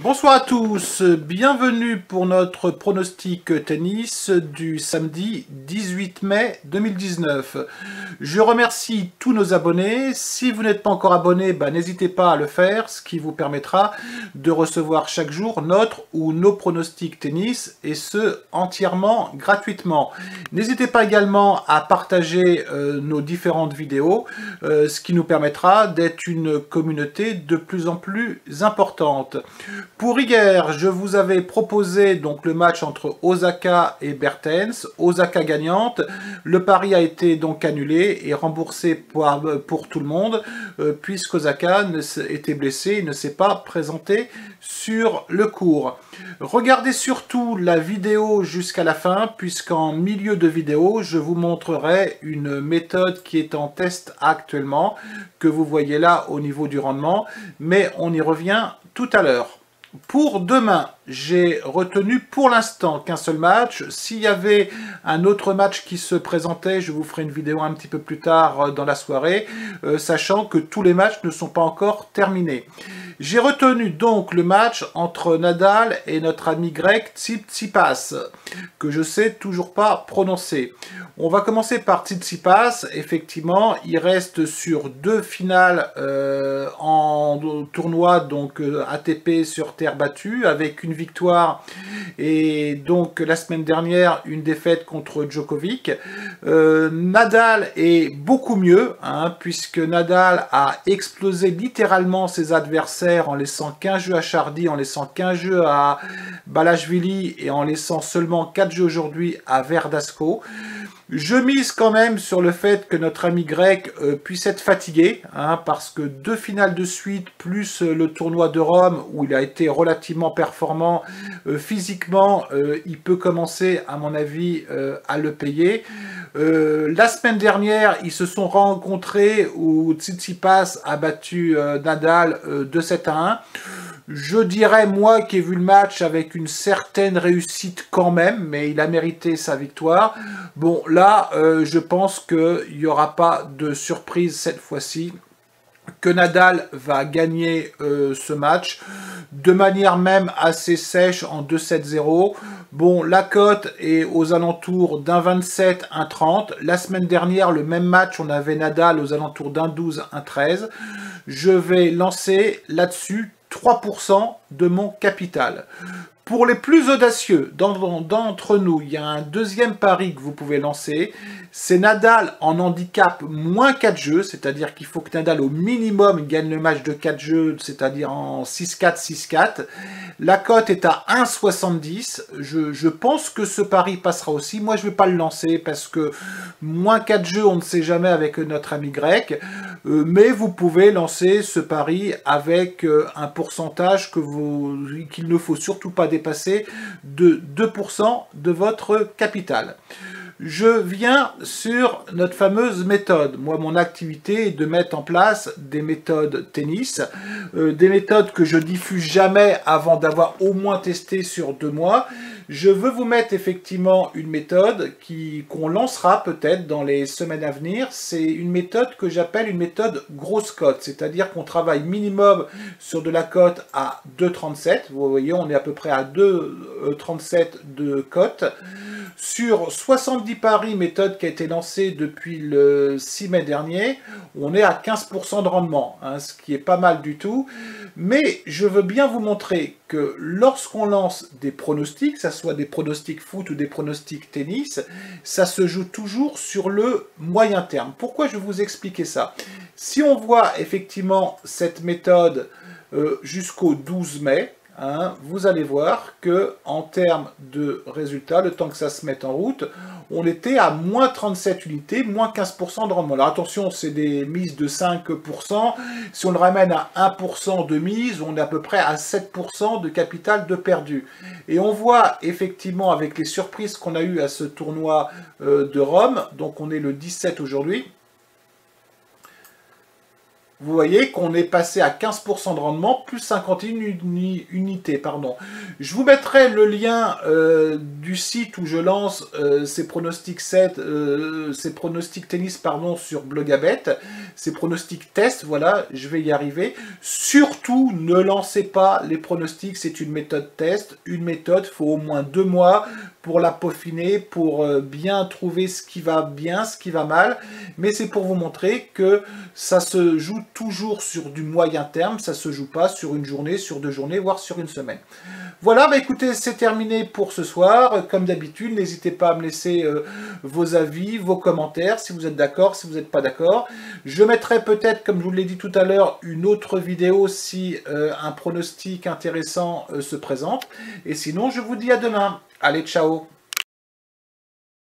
Bonsoir à tous, bienvenue pour notre pronostic tennis du samedi 18 mai 2019. Je remercie tous nos abonnés. Si vous n'êtes pas encore abonné, n'hésitez pas à le faire, ce qui vous permettra de recevoir chaque jour notre ou nos pronostics tennis, et ce entièrement gratuitement. N'hésitez pas également à partager nos différentes vidéos, ce qui nous permettra d'être une communauté de plus en plus importante. Pour hier, je vous avais proposé donc le match entre Osaka et Bertens. Osaka gagnante. Le pari a été donc annulé et remboursé pour tout le monde, puisqu'Osaka était blessé et ne s'est pas présenté sur le court. Regardez surtout la vidéo jusqu'à la fin, puisqu'en milieu de vidéo, je vous montrerai une méthode qui est en test actuellement, que vous voyez là au niveau du rendement, mais on y revient tout à l'heure. Pour demain, j'ai retenu pour l'instant qu'un seul match. S'il y avait un autre match qui se présentait, je vous ferai une vidéo un petit peu plus tard dans la soirée, sachant que tous les matchs ne sont pas encore terminés. J'ai retenu donc le match entre Nadal et notre ami grec Tsitsipas, que je sais toujours pas prononcer. On va commencer par Tsitsipas. Effectivement, il reste sur deux finales en tournoi, donc ATP sur terre battue, avec une victoire et donc la semaine dernière une défaite contre Djokovic. Nadal est beaucoup mieux, puisque Nadal a explosé littéralement ses adversaires en laissant 15 jeux à Chardy, en laissant 15 jeux à Balasvili et en laissant seulement 4 jeux aujourd'hui à Verdasco. Je mise quand même sur le fait que notre ami grec puisse être fatigué, parce que deux finales de suite, plus le tournoi de Rome, où il a été relativement performant physiquement, il peut commencer, à mon avis, à le payer. La semaine dernière, ils se sont rencontrés où Tsitsipas a battu Nadal 2-7-1. Je dirais, moi, qui ai vu le match avec une certaine réussite quand même, mais il a mérité sa victoire. Bon, là, je pense qu'il n'y aura pas de surprise cette fois-ci, que Nadal va gagner ce match de manière même assez sèche en 2-7-0. Bon, la cote est aux alentours d'un 27, un 30. La semaine dernière, le même match, on avait Nadal aux alentours d'un 12, un 13. Je vais lancer là-dessus 3% de mon capital. Pour les plus audacieux d'entre nous, il y a un deuxième pari que vous pouvez lancer. C'est Nadal en handicap moins 4 jeux, c'est-à-dire qu'il faut que Nadal au minimum gagne le match de 4 jeux, c'est-à-dire en 6-4, 6-4. La cote est à 1,70. Je pense que ce pari passera aussi. Moi, je ne vais pas le lancer parce que moins 4 jeux, on ne sait jamais avec notre ami grec. Mais vous pouvez lancer ce pari avec un pourcentage qu'il ne faut surtout pas dépasser de 2% de votre capital. Je viens sur notre fameuse méthode. Moi, mon activité est de mettre en place des méthodes tennis, des méthodes que je diffuse jamais avant d'avoir au moins testé sur 2 mois. Je veux vous mettre effectivement une méthode qu'on lancera peut-être dans les semaines à venir. C'est une méthode que j'appelle une méthode grosse cote, c'est-à-dire qu'on travaille minimum sur de la cote à 2,37. Vous voyez, on est à peu près à 2,37 de cote. Sur 70 paris, méthode qui a été lancée depuis le 6 mai dernier, on est à 15% de rendement, ce qui est pas mal du tout. Mais je veux bien vous montrer que lorsqu'on lance des pronostics, que ce soit des pronostics foot ou des pronostics tennis, ça se joue toujours sur le moyen terme. Pourquoi je vais vous expliquer ça? Si on voit effectivement cette méthode jusqu'au 12 mai, vous allez voir que en termes de résultats, le temps que ça se mette en route, on était à moins 37 unités, moins 15% de rendement. Alors attention, c'est des mises de 5%. Si on le ramène à 1% de mise, on est à peu près à 7% de capital de perdu. Et on voit effectivement avec les surprises qu'on a eues à ce tournoi de Rome, donc on est le 17 aujourd'hui, vous voyez qu'on est passé à 15% de rendement, plus 51 unités. Pardon. Je vous mettrai le lien du site où je lance ces pronostics tennis pardon, sur Blogabet, ces pronostics test, voilà, je vais y arriver. Surtout, ne lancez pas les pronostics, c'est une méthode test, une méthode, il faut au moins 2 mois pour la peaufiner, pour bien trouver ce qui va bien, ce qui va mal, mais c'est pour vous montrer que ça se joue toujours sur du moyen terme, ça se joue pas sur une journée, sur 2 journées, voire sur une semaine. Voilà, bah écoutez, c'est terminé pour ce soir. Comme d'habitude, n'hésitez pas à me laisser vos avis, vos commentaires, si vous êtes d'accord, si vous n'êtes pas d'accord. Je mettrai peut-être, comme je vous l'ai dit tout à l'heure, une autre vidéo si un pronostic intéressant se présente. Et sinon, je vous dis à demain. Allez, ciao!